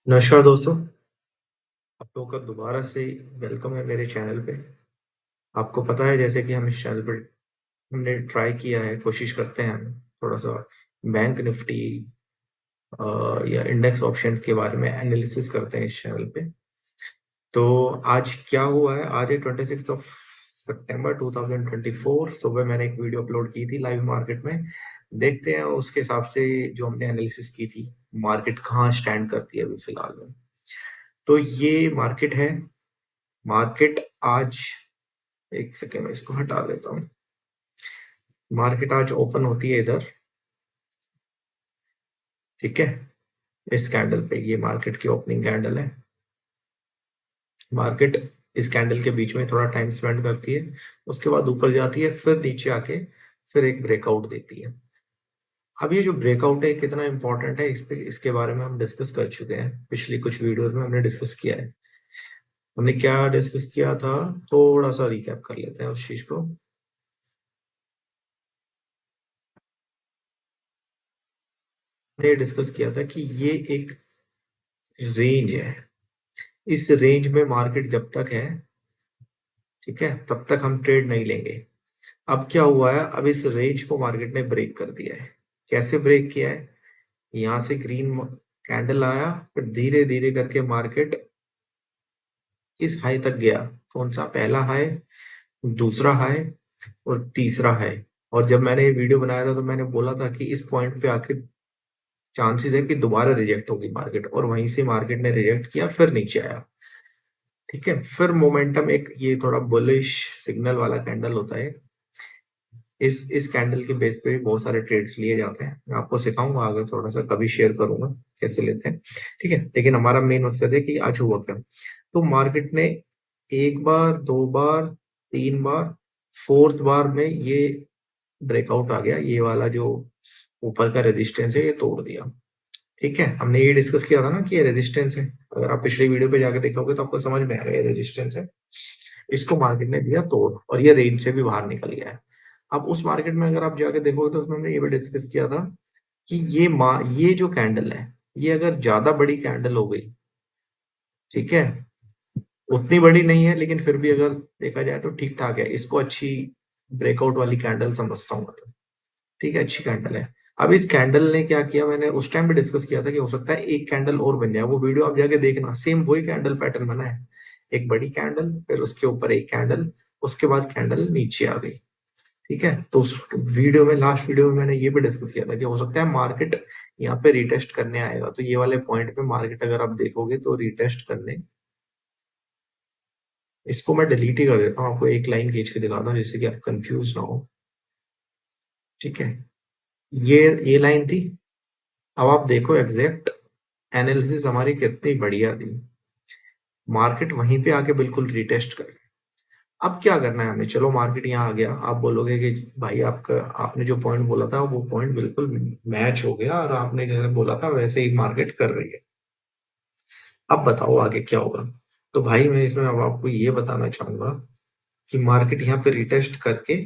नमस्कार दोस्तों, आप लोगों का दोबारा से वेलकम है मेरे चैनल पे। आपको पता है जैसे कि हम इस चैनल पे हमने ट्राई किया है, कोशिश करते हैं हम थोड़ा-सा बैंक निफ्टी या इंडेक्स ऑप्शन के बारे में एनालिसिस करते हैं इस चैनल पे। तो आज क्या हुआ है, आज है 26th ऑफ सितंबर 2024 सुबह मैंने एक वीडियो अपलोड की थी लाइव मार्केट में। देखते हैं उसके हिसाब से जो हमने एनालिसिस की थी, मार्केट कहाँ स्टैंड करती है अभी फिलहाल में। तो ये मार्केट है, मार्केट आज एक सेकेंड में इसको हटा देता हूँ। मार्केट आज ओपन होती है इधर, ठीक है, इस कैंडल पे। ये मार्केट की ओपनिंग कैंडल है। मार्केट इस कैंडल के बीच में थोड़ा टाइम स्पेंड करती है, उसके बाद ऊपर जाती है, फिर नीचे आके फिर एक ब्रेकआउट देती है। अब ये जो ब्रेकआउट है कितना इंपॉर्टेंट है, इस पे इसके बारे में हम डिस्कस कर चुके हैं पिछली कुछ वीडियोस में। हमने डिस्कस किया है। हमने क्या डिस्कस किया था, थोड़ा सा रिकैप कर लेते हैं उस चीज को। हमने डिस्कस किया था कि ये एक रेंज है। इस रेंज में मार्केट जब तक है, ठीक है, तब तक हम ट्रेड नहीं लेंगे। अब क्या हुआ है, अब इस रेंज को मार्केट ने ब्रेक कर दिया है। कैसे ब्रेक किया है, यहां से ग्रीन कैंडल आया, फिर धीरे धीरे करके मार्केट इस हाई तक गया। कौन सा, पहला हाई, दूसरा हाई और तीसरा हाई। और जब मैंने ये वीडियो बनाया था तो मैंने बोला था कि इस पॉइंट पे आके चांसेस है कि दोबारा रिजेक्ट होगी मार्केट, और वहीं से मार्केट ने रिजेक्ट किया, फिर नीचे आया। ठीक है, फिर मोमेंटम, एक ये थोड़ा बुलिश सिग्नल वाला कैंडल होता है। इस कैंडल के बेस पे बहुत सारे ट्रेड्स लिए जाते हैं। मैं आपको सिखाऊंगा आगे, थोड़ा सा कभी शेयर करूंगा कैसे लेते हैं। ठीक है, लेकिन हमारा मेन मकसद है कि आज हुआ क्या। तो मार्केट ने एक बार, दो बार, तीन बार, फोर्थ बार में ये ब्रेकआउट आ गया। ये वाला जो ऊपर का रेजिस्टेंस है ये तोड़ दिया। ठीक है, हमने ये डिस्कस किया था ना कि ये रेजिस्टेंस है। अगर आप पिछले वीडियो पे जाके देखोगे तो आपको समझ में आएगा ये रेजिस्टेंस है। इसको मार्केट ने दिया तोड़ और ये रेंज से भी बाहर निकल गया है। अब उस मार्केट में अगर आप जाके देखोगे तो उसमें हमने ये भी डिस्कस किया था कि ये जो कैंडल है, ये अगर ज्यादा बड़ी कैंडल हो गई, ठीक है, उतनी बड़ी नहीं है लेकिन फिर भी अगर देखा जाए तो ठीक ठाक है, इसको अच्छी ब्रेकआउट वाली कैंडल समझता हूँ मैं तो। ठीक है, अच्छी कैंडल है। अब इस कैंडल ने क्या किया, मैंने उस टाइम भी डिस्कस किया था कि हो सकता है एक कैंडल और बन जाए। वो वीडियो आप जाके देखना, सेम वही कैंडल पैटर्न बना है। एक बड़ी कैंडल, फिर उसके ऊपर एक कैंडल, उसके बाद कैंडल नीचे आ गई। ठीक है, तो उस वीडियो में, लास्ट वीडियो में मैंने ये भी डिस्कस किया था कि हो सकता है मार्केट यहाँ पे रिटेस्ट करने आएगा। तो ये वाले पॉइंट पे मार्केट अगर आप देखोगे तो रिटेस्ट करने, इसको मैं डिलीट ही कर देता हूँ, आपको एक लाइन खींच के दिखाता हूँ जिससे कि आप कंफ्यूज ना हो। ठीक है, ये लाइन थी। अब आप देखो एग्जैक्ट एनालिसिस हमारी कितनी बढ़िया थी। मार्केट वहीं पे आके बिल्कुल रिटेस्ट कर। अब क्या करना है हमें, चलो मार्केट यहाँ आ गया, आप बोलोगे कि भाई आपका, आपने जो पॉइंट बोला था वो पॉइंट बिल्कुल मैच हो गया और आपने जैसे बोला था वैसे ही मार्केट कर रही है। अब बताओ आगे क्या होगा। तो भाई मैं इसमें अब आपको ये बताना चाहूंगा कि मार्केट यहाँ पे रिटेस्ट करके,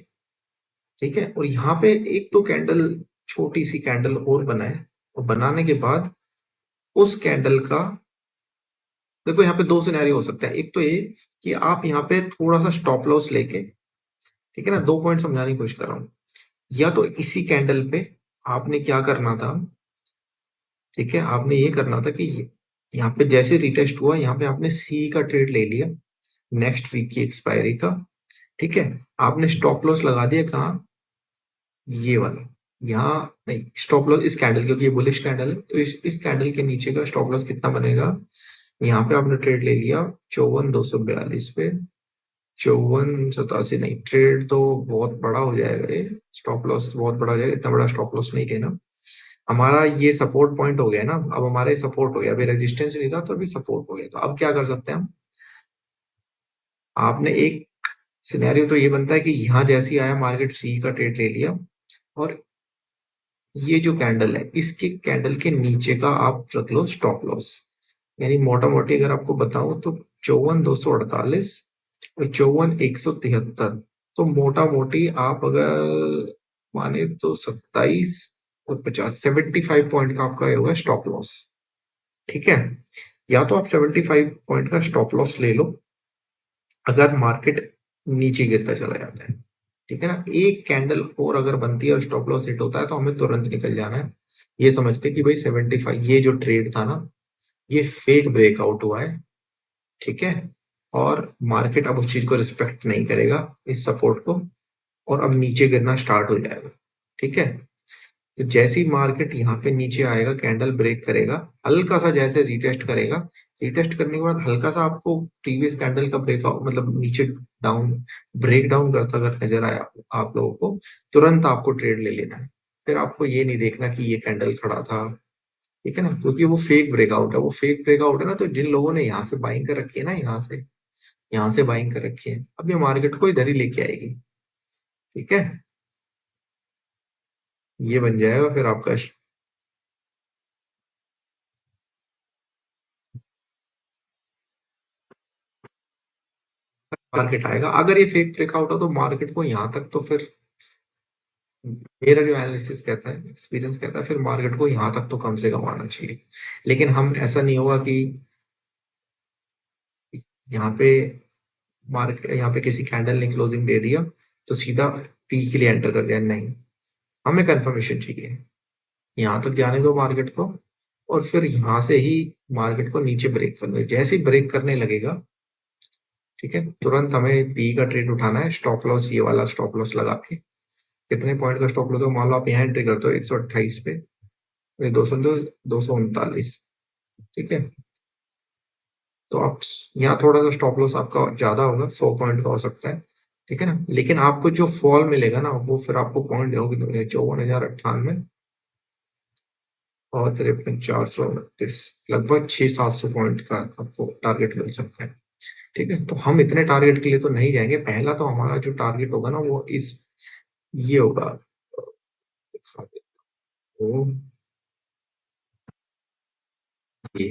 ठीक है, और यहाँ पे एक तो कैंडल, छोटी सी कैंडल और बनाए, और बनाने के बाद उस कैंडल का, देखो यहाँ पे दो सिनेरियो हो सकता है। एक तो ये कि आप यहाँ पे थोड़ा सा स्टॉप लॉस लेके, ठीक है ना, दो पॉइंट समझाने की कोशिश कर रहा हूँ। या तो इसी कैंडल पे आपने क्या करना था, ठीक है, आपने ये करना था कि यहाँ पे जैसे रिटेस्ट हुआ, यहाँ पे आपने सी का ट्रेड ले लिया, नेक्स्ट वीक की एक्सपायरी का। ठीक है, आपने स्टॉप लॉस लगा दिया कहाँ, ये वाला, यहाँ नहीं, स्टॉप लॉस इस कैंडल, क्योंकि ये बुलिश कैंडल है तो इस कैंडल के नीचे का स्टॉप लॉस कितना बनेगा। यहाँ पे आपने ट्रेड ले लिया 54,242 पे, 54,87 नहीं, ट्रेड तो बहुत बड़ा हो जाएगा, ये स्टॉप लॉस बहुत बड़ा हो जाएगा, इतना बड़ा स्टॉप लॉस नहीं लेना। हमारा ये सपोर्ट पॉइंट हो गया ना, अब हमारा ये सपोर्ट हो गया, अभी रेजिस्टेंस नहीं रहा तो अभी सपोर्ट हो गया। तो अब क्या कर सकते हैं हम, आपने एक सिनेरियो तो ये बनता है कि यहाँ जैसे ही आया मार्केट सी का ट्रेड ले लिया, और ये जो कैंडल है इसके कैंडल के नीचे का आप रख लो स्टॉप लॉस। यानी मोटा मोटी अगर आपको बताऊं तो 54,248 और 54,173। तो मोटा मोटी आप अगर माने तो 27 और 50, 75 पॉइंट का आपका ये होगा स्टॉप लॉस। ठीक है, या तो आप 75 पॉइंट का स्टॉप लॉस ले लो अगर मार्केट नीचे गिरता चला जाता है। ठीक है ना, एक कैंडल और अगर बनती है और स्टॉप लॉस हिट होता है तो हमें तुरंत निकल जाना है, ये समझ के कि भाई 75 ये जो ट्रेड था ना ये फेक ब्रेकआउट हुआ है। ठीक है, और मार्केट अब उस चीज को रिस्पेक्ट नहीं करेगा, इस सपोर्ट को, और अब नीचे गिरना स्टार्ट हो जाएगा। ठीक है, तो जैसे ही मार्केट यहाँ पे नीचे आएगा कैंडल ब्रेक करेगा, हल्का सा जैसे रिटेस्ट करेगा, रिटेस्ट करने के बाद हल्का सा आपको प्रीवियस कैंडल का ब्रेकआउट मतलब नीचे डाउन ब्रेक डाउन करता अगर नजर आया आप लोगों को, तुरंत आपको ट्रेड ले लेना है। फिर आपको ये नहीं देखना कि ये कैंडल खड़ा था। ठीक है ना, क्योंकि वो फेक ब्रेकआउट है, वो फेक ब्रेकआउट है ना, तो जिन लोगों ने यहाँ से बाइंग कर रखी है ना, यहाँ से बाइंग कर रखी है, अब ये मार्केट को इधर ही लेके आएगी। ठीक है, ये बन जाएगा फिर आपका मार्केट आएगा। अगर ये फेक ब्रेकआउट हो तो मार्केट को यहाँ तक तो फिर मेरा जो एनालिसिस कहता है, एक्सपीरियंस कहता है, फिर मार्केट को यहाँ तक तो कम से कम आना चाहिए। लेकिन हम ऐसा नहीं होगा कि यहाँ पे मार्केट यहाँ पे किसी कैंडल ने क्लोजिंग दे दिया तो सीधा पी के लिए एंटर कर दिया, नहीं, हमें कंफर्मेशन चाहिए। यहाँ तक जाने दो मार्केट को, और फिर यहाँ से ही मार्केट को नीचे ब्रेक कर दो। जैसे ही ब्रेक करने लगेगा, ठीक है, तुरंत हमें पी का ट्रेड उठाना है, स्टॉप लॉस ये वाला स्टॉप लॉस लगा के। कितने पॉइंट का स्टॉप लॉस हो, मान लो आप यहाँ एंट्री करते हो 128 पे, ये 239। ठीक है, तो आप यहाँ थोड़ा सा स्टॉप लॉस आपका ज्यादा होगा, 100 पॉइंट का हो सकता है। ठीक है ना, लेकिन आपको जो फॉल मिलेगा ना वो फिर आपको पॉइंट होगी 54,098 और 53,429, लगभग 600-700 पॉइंट का आपको टारगेट मिल सकता है। ठीक है, तो हम इतने टारगेट के लिए तो नहीं जाएंगे। पहला तो हमारा जो टारगेट होगा ना वो इस ये होगा, दिखा देता हूँ, ये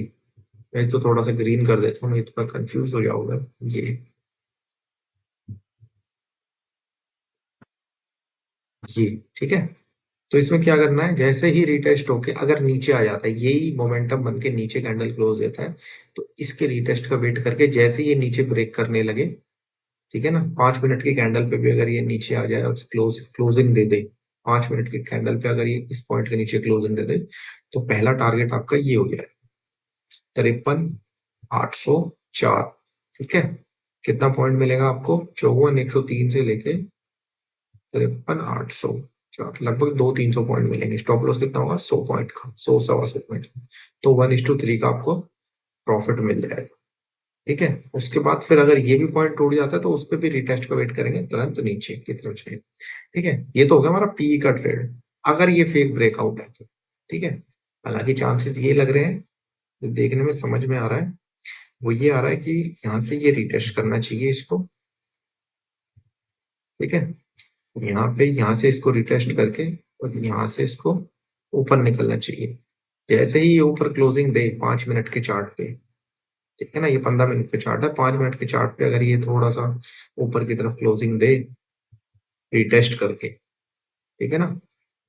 मैं तो थोड़ा सा ग्रीन कर देता हूँ, नहीं तो थोड़ा कंफ्यूज हो जाओगे। ये ये ठीक है, तो इसमें क्या करना है, जैसे ही रिटेस्ट होके अगर नीचे आ जाता है, यही मोमेंटम बन के नीचे कैंडल क्लोज देता है, तो इसके रिटेस्ट का वेट करके जैसे ये नीचे ब्रेक करने लगे, ठीक है ना, 5 मिनट की कैंडल पे भी अगर ये नीचे आ जाए और क्लोजिंग दे दे, 5 मिनट की कैंडल पे अगर ये इस पॉइंट के नीचे क्लोजिंग दे दे, तो पहला टारगेट आपका ये हो जाए 53,804। ठीक है, कितना पॉइंट मिलेगा आपको, 54,103 से लेके 53,804, लगभग 200-300 पॉइंट मिलेंगे। स्टॉप लॉस कितना होगा, 100 पॉइंट का, 100 सवा 100 पॉइंट का, तो 1:3 का आपको प्रॉफिट मिल जाएगा। ठीक है, उसके बाद फिर अगर ये भी पॉइंट टूट जाता है तो उस पर भी रिटेस्ट का वेट करेंगे, तुरंत नीचे की तरफ चाहिए। ठीक है, ये तो हो गया हमारा पी का ट्रेड, अगर ये फेक ब्रेकआउट है तो। ठीक है, हालांकि चांसेस ये लग रहे हैं, जो देखने में समझ में आ रहा है वो ये आ रहा है कि यहाँ से ये रिटेस्ट करना चाहिए इसको। ठीक है, यहाँ से इसको रिटेस्ट करके और यहाँ से इसको ऊपर निकलना चाहिए। जैसे ही ये ऊपर क्लोजिंग दे 5 मिनट के चार्ट पे, ठीक है ना, ये 15 मिनट के चार्ट है, 5 मिनट के चार्ट पे अगर ये थोड़ा सा ऊपर की तरफ क्लोजिंग दे रिटेस्ट करके, ठीक है ना,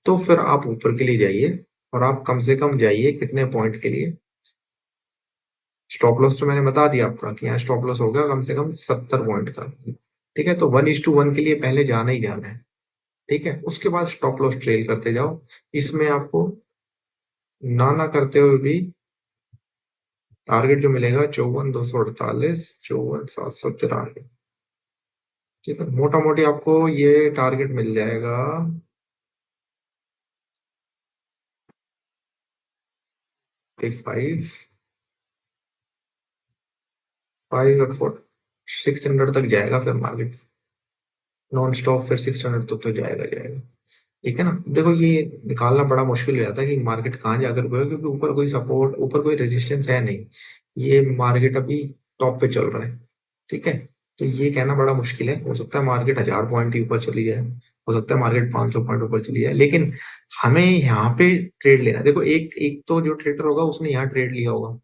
तो फिर आप ऊपर के लिए जाइए, और आप कम से कम जाइए कितने पॉइंट के लिए, स्टॉप लॉस तो मैंने बता दिया आपका कि यहाँ स्टॉप लॉस होगा कम से कम 70 पॉइंट का। ठीक है, तो 1:1 के लिए पहले जाना ही जाना है। ठीक है, उसके बाद स्टॉप लॉस ट्रेल करते जाओ, इसमें आपको ना ना करते हुए भी टारगेट जो मिलेगा 54,248, 54,793। ठीक है, मोटा मोटी आपको ये टारगेट मिल जाएगा 5 600 तक जाएगा फिर मार्केट, नॉन स्टॉप फिर 600 तक तो जाएगा जाएगा। ठीक है ना, देखो ये निकालना बड़ा मुश्किल हो जाता है कि मार्केट कहाँ जाकर रुकेगा, क्योंकि ऊपर कोई सपोर्ट, ऊपर कोई रेजिस्टेंस है नहीं, ये मार्केट अभी टॉप पे चल रहा है। ठीक है, तो ये कहना बड़ा मुश्किल है, हो सकता है मार्केट 1000 पॉइंट ही ऊपर चली जाए, हो सकता है मार्केट 500 पॉइंट ऊपर चली जाए, लेकिन हमें यहाँ पे ट्रेड लेना है। देखो एक एक तो जो ट्रेडर होगा उसने यहाँ ट्रेड लिया होगा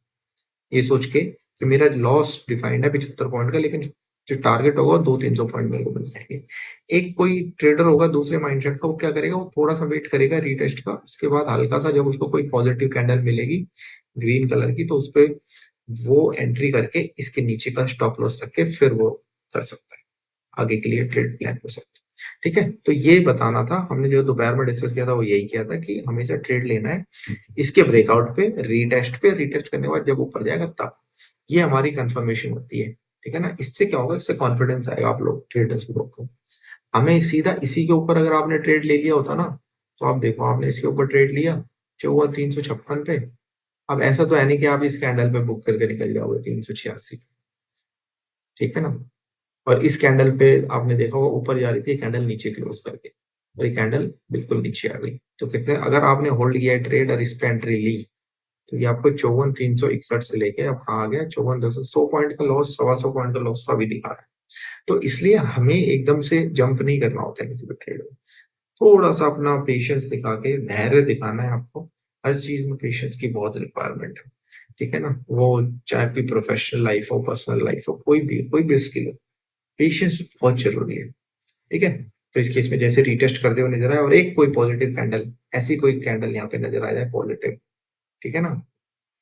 ये सोच के कि मेरा लॉस डिफाइंड है 75 पॉइंट का, लेकिन जो टारगेट होगा वो 200-300 पॉइंट मेरे को मिल जाएंगे। एक कोई ट्रेडर होगा दूसरे माइंडसेट का, वो क्या करेगा, वो थोड़ा सा वेट करेगा रीटेस्ट का, उसके बाद हल्का सा जब उसको कोई पॉजिटिव कैंडल मिलेगी ग्रीन कलर की, तो उस पर वो एंट्री करके इसके नीचे का स्टॉप लॉस रख के फिर वो कर सकता है, आगे के लिए ट्रेड प्लान कर सकता है। ठीक है, तो ये बताना था हमने, जो दोपहर में डिस्कस किया था वो यही किया था कि हमेशा ट्रेड लेना है इसके ब्रेकआउट पे, रीटेस्ट करने के बाद जब ऊपर जाएगा तब, ये हमारी कंफर्मेशन होती है। ठीक है ना, इससे क्या होगा, इससे कॉन्फिडेंस आएगा आप लोग ट्रेडर्स लोग को। हमें सीधा इसी के ऊपर अगर आपने ट्रेड ले लिया होता ना, तो आप देखो आपने इसके ऊपर ट्रेड लिया 54,356 पे, अब ऐसा तो है नहीं कि आप इस कैंडल पे बुक करके निकल जाओगे 386। ठीक है ना, और इस कैंडल पे आपने देखा होगा ऊपर जा रही थी कैंडल, नीचे क्लोज करके और ये कैंडल बिल्कुल नीचे आ गई। तो कितने, अगर आपने होल्ड किया है ट्रेड और इस पे एंट्री ली, तो ये आपको 54,361 से लेके अब कहाँ आ गया 54,200, 100 पॉइंट का लॉस, 125 पॉइंट का लॉस तो अभी दिखा रहा है। तो इसलिए हमें एकदम से जंप नहीं करना होता है किसी भी ट्रेड में, थोड़ा सा अपना पेशेंस दिखा के, धैर्य दिखाना है आपको। हर चीज में पेशेंस की बहुत रिक्वायरमेंट है। ठीक है ना, वो चाहे भी प्रोफेशनल लाइफ हो, पर्सनल लाइफ हो, कोई भी स्किल हो, पेशेंस बहुत जरूरी है। ठीक है, तो इस केस में जैसे रीटेस्ट करते हुए नजर आए और एक कोई पॉजिटिव कैंडल, ऐसी कोई कैंडल यहाँ पे नजर आ जाए पॉजिटिव, ठीक है ना,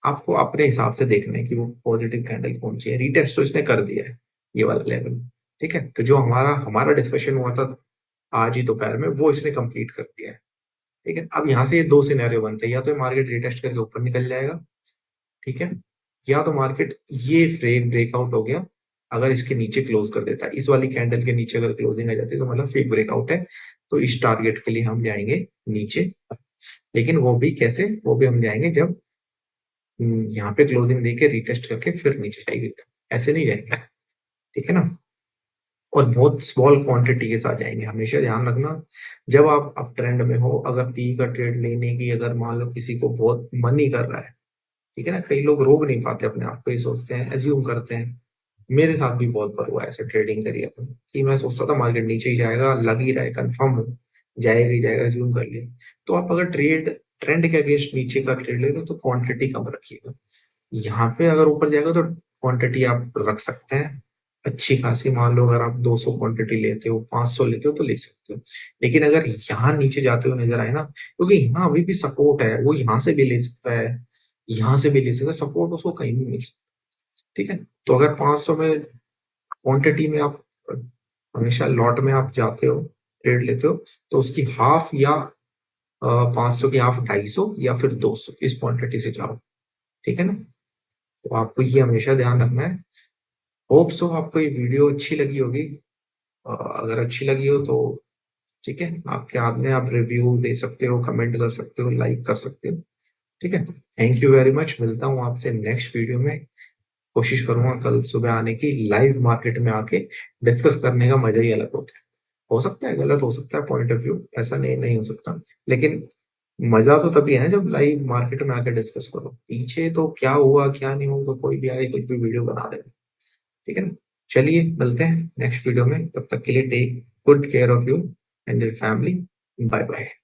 आपको अपने हिसाब से देखना है कि वो पॉजिटिव कैंडल कौन सी है। रीटेस्ट तो इसने कर दिया है ये वाला लेवल। ठीक है, तो जो हमारा हमारा डिस्कशन हुआ था आज ही दोपहर में, वो इसने कंप्लीट कर दिया है। ठीक है, अब यहाँ से ये दो सिनेरियो बनते हैं, या तो मार्केट रिटेस्ट करके ऊपर निकल जाएगा, ठीक है, या तो मार्केट ये फ्रेम ब्रेकआउट हो गया, अगर इसके नीचे क्लोज कर देता है, इस वाली कैंडल के नीचे अगर क्लोजिंग आ जाती है तो मतलब फेक ब्रेकआउट है, तो इस टारगेट के लिए हम जाएंगे नीचे। लेकिन वो भी कैसे, वो भी हम जाएंगे जब यहाँ पे क्लोजिंग देके रिटेस्ट करके फिर नीचे जाएगी, ऐसे नहीं जाएंगे। ठीक है ना, और बहुत स्मॉल क्वांटिटी के साथ जाएंगे। हमेशा ध्यान रखना, जब आप अप ट्रेंड में हो, अगर पी का ट्रेड लेने की अगर मान लो किसी को बहुत मन ही कर रहा है, ठीक है ना, कई लोग रोक नहीं पाते अपने आप को, ये सोचते हैं, एज्यूम करते हैं। मेरे साथ भी बहुत बार हुआ ऐसे ट्रेडिंग करी अपन कि मैं सोचता था मार्केट नीचे ही जाएगा, लग ही रहा है, कंफर्म हो जाएगा ही जाएगा, एज्यूम कर लिया। तो आप अगर ट्रेंड के अगेंस्ट नीचे का ट्रेड ले रहे हो तो क्वांटिटी कम रखिएगा। यहाँ पे अगर ऊपर जाएगा तो क्वांटिटी आप रख सकते हैं अच्छी खासी, मान लो अगर आप 200 क्वांटिटी लेते हो, 500 लेते हो तो ले सकते हो। लेकिन अगर यहाँ नीचे जाते हुए नजर आए ना, क्योंकि यहाँ अभी भी सपोर्ट है, वो यहाँ से भी ले सकता है, यहाँ से भी ले सकता है, सपोर्ट उसको कहीं भी मिल सकता है। ठीक है, तो अगर 500 में क्वांटिटी में आप हमेशा लॉट में आप जाते हो, ट्रेड लेते हो, तो उसकी हाफ या 500 की हाफ 250 या फिर 200 इस क्वांटिटी से जाओ। ठीक है ना, तो आपको ये हमेशा ध्यान रखना है। होप सो आपको ये वीडियो अच्छी लगी होगी। अगर अच्छी लगी हो तो ठीक है, आपके हाथ में, आप रिव्यू दे सकते हो, कमेंट कर सकते हो, लाइक कर सकते हो। ठीक है, थैंक यू वेरी मच, मिलता हूँ आपसे नेक्स्ट वीडियो में। कोशिश करूंगा कल सुबह आने की, लाइव मार्केट में आके डिस्कस करने का मजा ही अलग होता है। हो सकता है गलत, हो सकता है पॉइंट ऑफ व्यू, ऐसा नहीं नहीं हो सकता, लेकिन मजा तो तभी है ना जब लाइव मार्केट में आके डिस्कस करो। पीछे तो क्या हुआ क्या नहीं हुआ, कोई भी आए कुछ भी वीडियो बना दे। ठीक है ना, चलिए मिलते हैं नेक्स्ट वीडियो में, तब तक के लिए take good care of you and your family. Bye bye.